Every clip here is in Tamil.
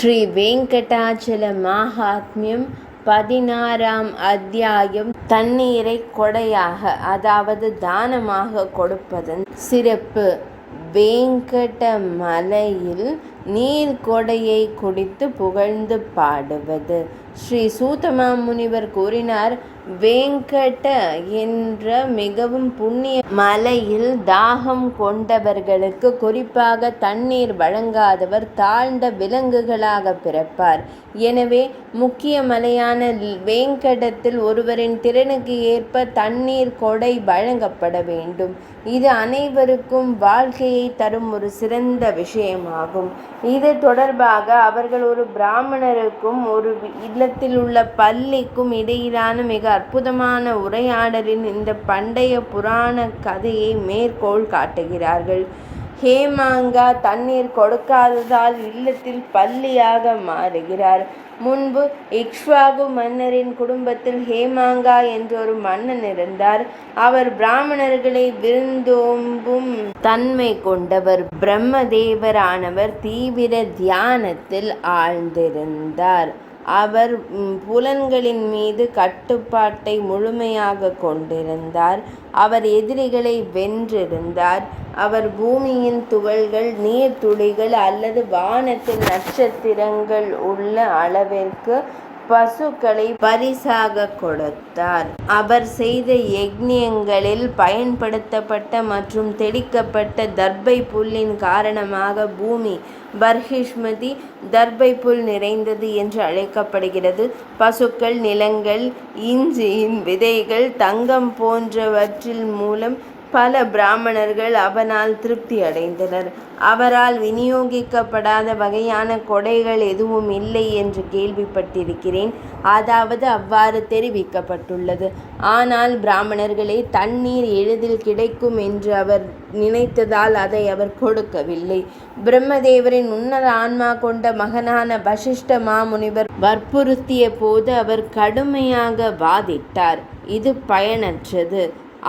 ஸ்ரீ வெங்கடாச்சல மாஹாத்மியம் 16ஆம் அத்தியாயம். தண்ணீரை கொடையாக, அதாவது தானமாக கொடுப்பதன் சிறப்பு. வேங்கட மலையில் நீர் கொடையை குடித்து புகழ்ந்து பாடுவது. ஸ்ரீ சூதமா முனிவர் கூறினார், வேங்கட என்ற மிகவும் புண்ணிய மலையில் தாகம் கொண்டவர்களுக்கு, குறிப்பாக தண்ணீர் வழங்காதவர் தாழ்ந்த விலங்குகளாக பிறப்பார். எனவே முக்கிய மலையான வேங்கடத்தில் ஒருவரின் திறனுக்கு ஏற்ப தண்ணீர் கொடை வழங்கப்பட வேண்டும். இது அனைவருக்கும் வாழ்க்கையை தரும் ஒரு சிறந்த விஷயமாகும். இது தொடர்பாக அவர்கள் ஒரு பிராமணருக்கும் ஒரு இல்லத்தில் உள்ள பள்ளிக்கும் இடையிலான மிக அற்புதமான உரையாடலின் இந்த பண்டைய புராண கதையை மேற்கோள் காட்டுகிறார்கள். ஹேமாங்கா தண்ணீர் கொடுக்காததால் இல்லத்தில் பள்ளியாக மாறுகிறார். முன்பு இக்ஷ்வாகு மன்னரின் குடும்பத்தில் ஹேமாங்கா என்ற ஒரு மன்னன் இருந்தார். அவர் பிராமணர்களை விருந்தோம்பும் தன்மை கொண்டவர். பிரம்மதேவரானவர் தீவிர தியானத்தில் ஆழ்ந்திருந்தார். அவர் புலன்களின் மீது கட்டுப்பாட்டை முழுமையாக கொண்டிருந்தார். அவர் எதிரிகளை வென்றிருந்தார். அவர் பூமியின் துகள்கள், நீர்த்துளிகள் அல்லது வானத்தில் நட்சத்திரங்கள் உள்ள அளவிற்கு பசுக்களை பரிசாக கொடுத்தார். அவர் செய்த யக்ஞங்களில் பயன்படுத்தப்பட்ட மற்றும் தெளிக்கப்பட்ட தர்பை புல்லின் காரணமாக பூமி பர்ஹிஷ்மதி தர்பை புல் நிறைந்தது என்று அழைக்கப்படுகிறது. பசுக்கள், நிலங்கள், இஞ்சியின் விதைகள், தங்கம் போன்றவற்றில் மூலம் பல பிராமணர்கள் அவனால் திருப்தி அடைந்தனர். அவரால் விநியோகிக்கப்படாத வகையான கொடைகள் எதுவும் இல்லை என்று கேள்விப்பட்டிருக்கிறேன். அதாவது அவ்வாறு தெரிவிக்கப்பட்டுள்ளது. ஆனால் பிராமணர்களே தண்ணீர் எளிதில் கிடைக்கும் என்று அவர் நினைத்ததால் அதை அவர் கொடுக்கவில்லை. பிரம்மதேவரின் உன்னத ஆன்மா கொண்ட மகனான வசிஷ்ட மாமுனிவர் வற்புறுத்திய போது அவர் கடுமையாக வாதிட்டார். இது பயனற்றது.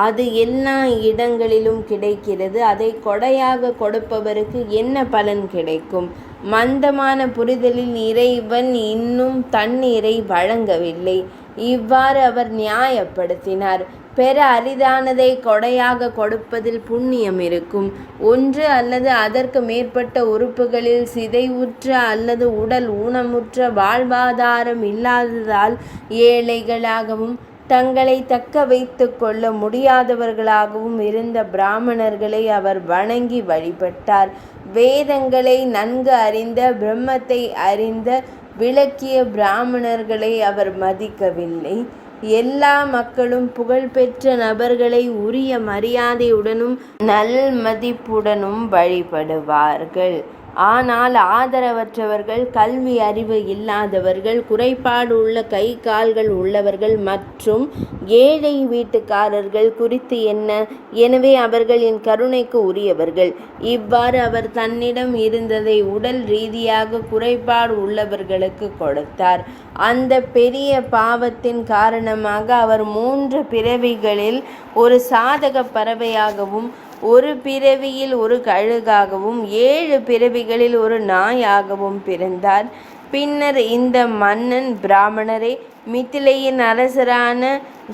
அது எல்லா இடங்களிலும் கிடைக்கிறது. அதை கொடையாக கொடுப்பவருக்கு என்ன பலன் கிடைக்கும்? மந்தமான புரிதலில் இறைவன் இன்னும் தண்ணீரை வழங்கவில்லை. இவ்வாறு அவர் நியாயப்படுத்தினார். பெற அரிதானதை கொடையாக கொடுப்பதில் புண்ணியம் இருக்கும். ஒன்று அல்லது அதற்கு மேற்பட்ட உறுப்புகளில் சிதைவுற்ற அல்லது உடல் ஊனமுற்ற, வாழ்வாதாரம் இல்லாததால் ஏழைகளாகவும் தங்களை தக்க வைத்து கொள்ள முடியாதவர்களாகவும் இருந்த பிராமணர்களை அவர் வணங்கி வழிபட்டார். வேதங்களை நன்கு அறிந்த, பிரம்மத்தை அறிந்த, விளக்கிய பிராமணர்களை அவர் மதிக்கவில்லை. எல்லா மக்களும் புகழ்பெற்ற நபர்களை உரிய மரியாதையுடனும் நல்மதிப்புடனும் வழிபடுவார்கள். ஆனால் ஆதரவற்றவர்கள், கல்வி அறிவு இல்லாதவர்கள், குறைபாடு உள்ள கை கால்கள் உள்ளவர்கள் மற்றும் ஏழை வீட்டுக்காரர்கள் குறித்து என்ன? எனவே அவர்கள் என் கருணைக்கு உரியவர்கள். இவ்வாறு அவர் தன்னிடம் இருந்ததை உடல் ரீதியாக குறைபாடு உள்ளவர்களுக்கு கொடுத்தார். அந்த பெரிய பாவத்தின் காரணமாக அவர் 3 பிறவிகளில் ஒரு சாதக பறவையாகவும், ஒரு பிறவியில் ஒரு கழுகாகவும், 7 பிறவிகளில் ஒரு நாயாகவும் பிறந்தார். பின்னர் இந்த மன்னன் பிராமணரே மிதிலையின் அரசரான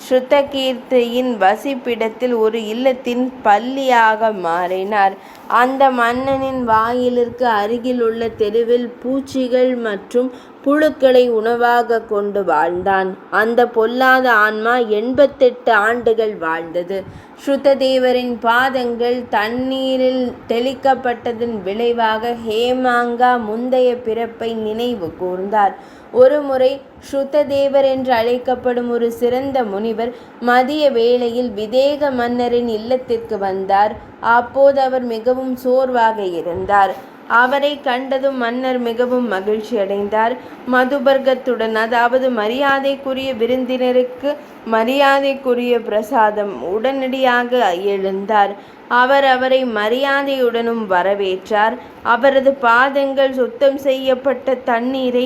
ஸ்ருதகீர்த்தியின் வசிப்பிடத்தில் ஒரு இல்லத்தின் பள்ளியாக மாறினார். அந்த மன்னனின் வாயிலிற்கு அருகில் உள்ள தெருவில் பூச்சிகள் மற்றும் புழுக்களை உணவாக கொண்டு வாழ்ந்தான். அந்த பொல்லாத ஆன்மா 88 ஆண்டுகள் வாழ்ந்தது. ஸ்ருததேவரின் பாதங்கள் தண்ணீரில் தெளிக்கப்பட்டதன் விளைவாக ஹேமாங்கா முந்தைய பிறப்பை நினைவு கூர்ந்தார். ஒருமுறை ஸ்ருததேவர் என்று அழைக்கப்படும் ஒரு சிறந்த முனிவர் மதிய வேளையில் விதேக மன்னரின் இல்லத்திற்கு வந்தார். அப்போது அவர் மிகவும் சோர்வாக இருந்தார். அவரை கண்டதும் மன்னர் மிகவும் மகிழ்ச்சி அடைந்தார். மதுபர்க்கத்துடன், அதாவது மரியாதைக்குரிய விருந்தினருக்கு மரியாதைக்குரிய பிரசாதம், உடனடியாக எழுந்தார். அவர் அவரை மரியாதையுடனும் வரவேற்றார். அவரது பாதங்கள் சுத்தம் செய்யப்பட்ட தண்ணீரை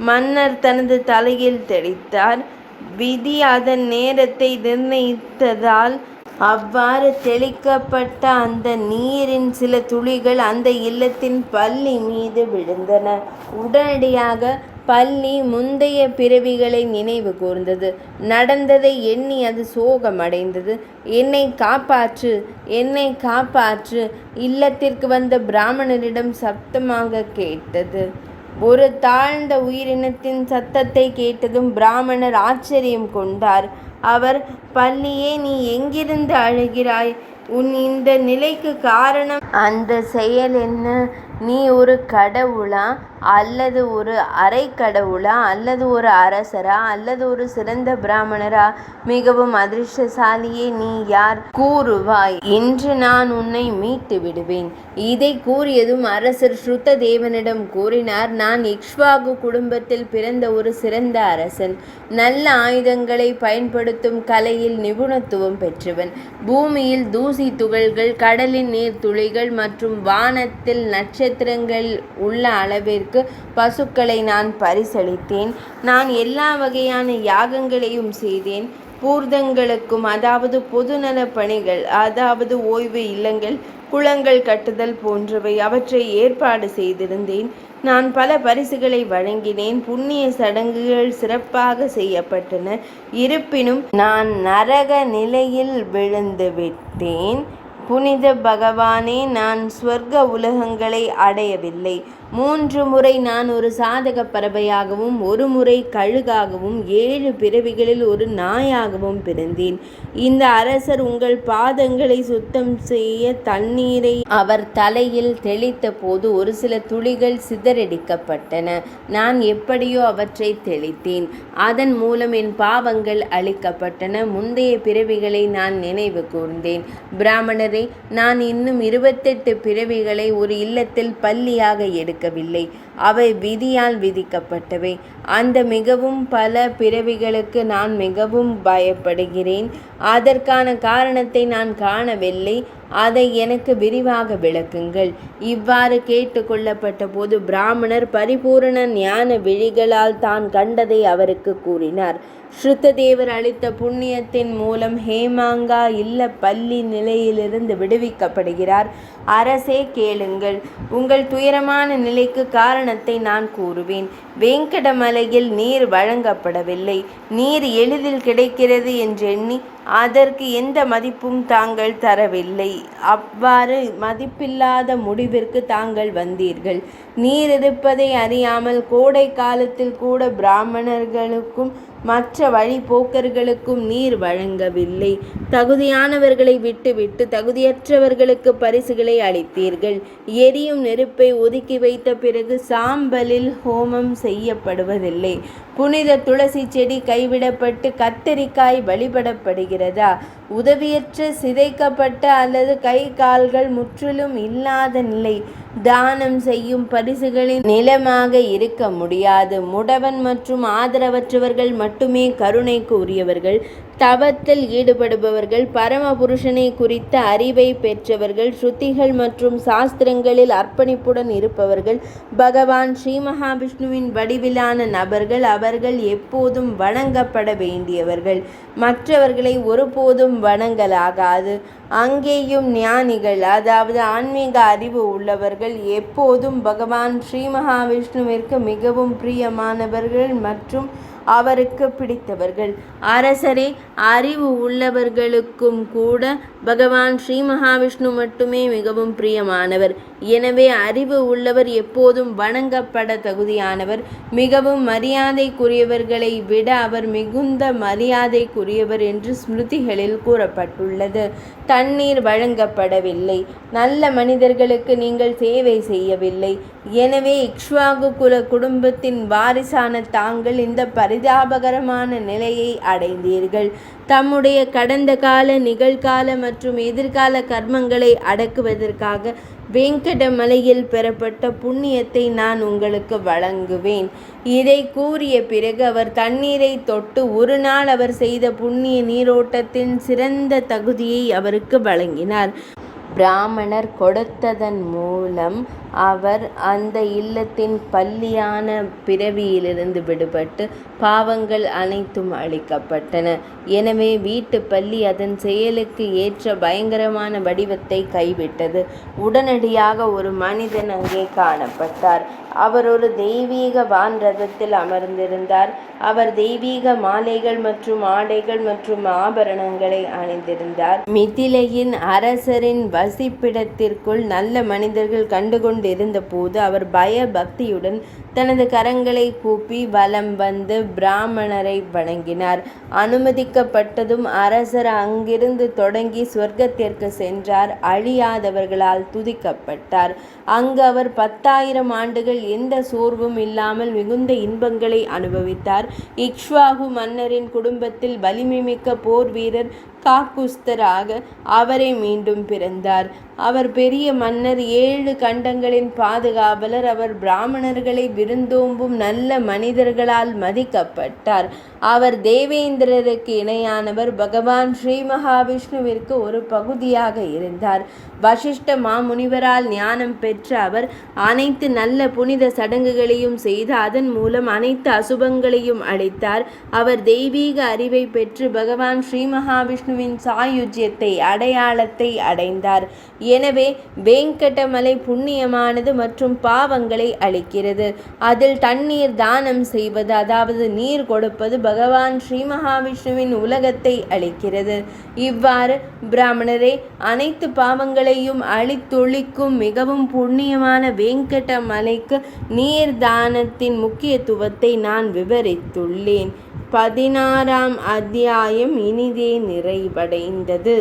மன்னர் தனது தலையில் தெளித்தார். விதி அதன் நேரத்தை நிர்ணயித்ததால் அவ்வாறு தெளிக்கப்பட்ட அந்த நீரின் சில துளிகள் அந்த இல்லத்தின் பல்லி மீது விழுந்தன. உடனடியாக பல்லி முந்தைய பிறவிகளை நினைவு கூர்ந்தது. நடந்ததை எண்ணி அது சோகமடைந்தது. என்னை காப்பாற்று, என்னை காப்பாற்று, இல்லத்திற்கு வந்த பிராமணரிடம் சப்தமாக கேட்டது. ஒரு தாழ்ந்த உயிரினத்தின் சத்தத்தை கேட்டதும் பிராமணர் ஆச்சரியம் கொண்டார். அவர், பல்லியே, நீ எங்கிருந்து அழுகிறாய்? உன் இந்த நிலைக்கு காரணம் அந்த செயல் என்ன? நீ ஒரு கடவுளா, அல்லது ஒரு அரை கடவுளா, அல்லது ஒரு அரசரா, அல்லது ஒரு சிறந்த பிராமணரா? மிகவும் அதிர்ஷ்டசாலியே, நீ யார்? கூறுவாய், இன்று நான் உன்னை மீட்டு விடுவேன். இதை கூறியதும் அரசர் ஸ்ருததேவனிடம் கூறினார், நான் இக்ஷ்வாகு குடும்பத்தில் பிறந்த ஒரு சிறந்த அரசன். நல்ல ஆயுதங்களை பயன்படுத்தும் கலையில் நிபுணத்துவம் பெற்றவன். பூமியில் தூசி துகள்கள், கடலின் நீர் துளிகள் மற்றும் வானத்தில் நட்சத்திரங்கள் உள்ள அளவிற்கு பசுக்களை நான் பரிசளித்தேன். நான் எல்லா வகையான யாகங்களையும் செய்தேன். பூர்தங்களுக்கும், அதாவது பொதுநல பணிகள், அதாவது ஓய்வு இல்லங்கள், குளங்கள் கட்டுதல் போன்றவை, அவற்றை ஏற்பாடு செய்திருந்தேன். நான் பல பரிசுகளை வழங்கினேன். புண்ணிய சடங்குகள் சிறப்பாக செய்யப்பட்டன. இருப்பினும் நான் நரக நிலையில் விழுந்து விட்டேன். புனித பகவானே, நான் ஸ்வர்க்க உலகங்களை அடையவில்லை. 3 முறை நான் ஒரு சாதக பறவையாகவும், 1 முறை கழுகாகவும், 7 பிறவிகளில் ஒரு நாயாகவும் பிறந்தேன். இந்த அரசர் உங்கள் பாதங்களை சுத்தம் செய்ய தண்ணீரை அவர் தலையில் தெளித்த போது ஒரு சில துளிகள் சிதறடிக்கப்பட்டன. நான் எப்படியோ அவற்றை தெளித்தேன். அதன் மூலம் என் பாவங்கள் அழிக்கப்பட்டன. முந்தைய பிறவிகளை நான் நினைவு கூர்ந்தேன். பிராமணரே, நான் இன்னும் 28 பிறவிகளை ஒரு இல்லத்தில் பல்லியாக எடுக்கவில்லை. அவை விதியால் விதிக்கப்பட்டவை. அந்த மிகவும் பல பிறவிகளுக்கு நான் மிகவும் பயப்படுகிறேன். அதற்கான காரணத்தை நான் காணவில்லை. அதை எனக்கு விரிவாக விளக்குங்கள். இவ்வாறு கேட்டுக்கொள்ளப்பட்ட போது பிராமணர் பரிபூரண ஞான விழிகளால் தான் கண்டதை அவருக்கு கூறினார். ஸ்ருததேவர் அளித்த புண்ணியத்தின் மூலம் ஹேமாங்கா இல்ல பல்லி நிலையிலிருந்து விடுவிக்கப்படுகிறார். அரசே, கேளுங்கள். உங்கள் துயரமான நிலைக்கு காரணத்தை நான் கூறுவேன். வேங்கடமலையில் நீர் வழங்கப்படவில்லை. நீர் எளிதில் கிடைக்கிறது என்றெண்ணி அதற்கு எந்த மதிப்பும் தாங்கள் தரவில்லை. அவ்வாறு மதிப்பில்லாத முடிவிற்கு தாங்கள் வந்தீர்கள். நீர் இருப்பதை அறியாமல் கோடை காலத்தில் கூட பிராமணர்களுக்கும் மற்ற வழிபோக்கர்களுக்கும் நீர் வழங்கவில்லை. தகுதியானவர்களை விட்டுவிட்டு தகுதியற்றவர்களுக்கு பரிசுகளை அளித்தீர்கள். எரியும் நெருப்பை ஒதுக்கி வைத்த பிறகு சாம்பலில் ஹோமம் செய்யப்படுவதில்லை. புனித துளசி செடி கைவிடப்பட்டு கத்தரிக்காய் வழிபடப்படுகிறதா? உதவியற்ற, சிதைக்கப்பட்ட அல்லது கை கால்கள் முற்றிலும் இல்லாத நிலை தானம் செய்யும் பரிசுகளின் நிலமாக இருக்க முடியாது. முடவன் மற்றும் ஆதரவற்றவர்கள் மட்டுமே கருணைக்கு உரியவர்கள். தவத்தில் ஈடுபடுபவர்கள், பரமபுருஷனை குறித்த அறிவை பெற்றவர்கள், ஸ்ருதிகள் மற்றும் சாஸ்திரங்களில் அர்ப்பணிப்புடன் இருப்பவர்கள், பகவான் ஸ்ரீ மகாவிஷ்ணுவின் வடிவிலான நபர்கள். அவர்கள் எப்போதும் வணங்கப்பட வேண்டியவர்கள். மற்றவர்களை ஒருபோதும் வணங்கலாகாது. அங்கேயும் ஞானிகள், அதாவது ஆன்மீக அறிவு உள்ளவர்கள், எப்போதும் பகவான் ஸ்ரீ மகாவிஷ்ணுவிற்கு மிகவும் பிரியமானவர்கள் மற்றும் அவருக்கு பிடித்தவர்கள். அரசரே, அறிவு உள்ளவர்களுக்கும் கூட பகவான் ஸ்ரீ மகாவிஷ்ணு மட்டுமே மிகவும் பிரியமானவர். எனவே அறிவு உள்ளவர் எப்போதும் வணங்கப்பட தகுதியானவர். மிகவும் மரியாதைக்குரியவர்களை விட அவர் மிகுந்த மரியாதைக்குரியவர் என்று ஸ்மிருதிகளில் கூறப்பட்டுள்ளது. தண்ணீர் வழங்கப்படவில்லை. நல்ல மனிதர்களுக்கு நீங்கள் சேவை செய்யவில்லை. எனவே இக்ஷ்வாகு குல குடும்பத்தின் வாரிசான தாங்கள் இந்த பரிதாபகரமான நிலையை அடைந்தீர்கள். தம்முடைய கடந்த கால, நிகழ்கால மற்றும் எதிர்கால கர்மங்களை அடக்குவதற்காக வேங்கடமலையில் பெறப்பட்ட புண்ணியத்தை நான் உங்களுக்கு வழங்குவேன். இதை கூறிய பிறகு அவர் தண்ணீரை தொட்டு ஒரு நாள் அவர் செய்த புண்ணிய நீரோட்டத்தின் சிறந்த தகுதியை அவருக்கு வழங்கினார். பிராமணர் கொடுத்ததன் மூலம் அவர் அந்த இல்லத்தின் பல்லியான பிறவியிலிருந்து விடுபட்டு பாவங்கள் அனைத்தும் அழிக்கப்பட்டன. எனவே வீட்டு பல்லி அதன் செயலுக்கு ஏற்ற பயங்கரமான வடிவத்தை கைவிட்டது. உடனடியாக ஒரு மனிதன் அங்கே காணப்பட்டார். அவர் ஒரு தெய்வீக வான் ரதத்தில் அமர்ந்திருந்தார். அவர் தெய்வீக மாலைகள் மற்றும் ஆடைகள் மற்றும் ஆபரணங்களை அணிந்திருந்தார். மிதிலையின் அரசரின் வசிப்பிடத்திற்குள் நல்ல மனிதர்கள் கண்டுகொண்டிருந்த போது அவர் பயபக்தியுடன் தனது கரங்களை கூப்பி வலம் வந்து பிராமணரை வணங்கினார். அனுமதிக்கப்பட்டதும் அரசர் அங்கிருந்து தொடங்கி சொர்க்கத்திற்கு சென்றார். அழியாதவர்களால் துதிக்கப்பட்டார். அங்கு அவர் 10,000 ஆண்டுகள் எந்த சோர்வும் இல்லாமல் மிகுந்த இன்பங்களை அனுபவித்தார். இக்ஷ்வாகு மன்னரின் குடும்பத்தில் வலிமைமிக்க போர் வீரர் காக்குஸ்தராக அவரே மீண்டும் பிறந்தார். அவர் பெரிய மன்னர், 7 கண்டங்களின் பாதுகாவலர். அவர் பிராமணர்களை விருந்தோம்பும் நல்ல மனிதர்களால் மதிக்கப்பட்டார். அவர் தேவேந்திரருக்கு இணையானவர். பகவான் ஸ்ரீ மகாவிஷ்ணுவிற்கு ஒரு பகுதியாக இருந்தார். வசிஷ்ட மாமுனிவரால் ஞானம் பெற்ற அவர் அனைத்து நல்ல புனித சடங்குகளையும் செய்து அதன் மூலம் அனைத்து அசுபங்களையும் அழித்தார். அவர் தெய்வீக அறிவை பெற்று பகவான் ஸ்ரீ மகாவிஷ்ணுவின் சாயுஜ்யத்தை அடையாளத்தை அடைந்தார். எனவே வேங்கடமலை புண்ணியமானது மற்றும் பாவங்களை அளிக்கிறது. அதில் தண்ணீர் தானம் செய்வது, அதாவது நீர் கொடுப்பது, பகவான் ஸ்ரீ மகாவிஷ்ணுவின் உலகத்தை அளிக்கிறது. இவ்வாறு பிராமணரே, அனைத்து பாவங்களையும் அழித்தொழிக்கும் மிகவும் புண்ணியமான வேங்கடமலைக்கு நீர் தானத்தின் முக்கியத்துவத்தை நான் விவரித்துள்ளேன். 16ஆம் அத்தியாயம் இனிதே நிறைவடைந்தது.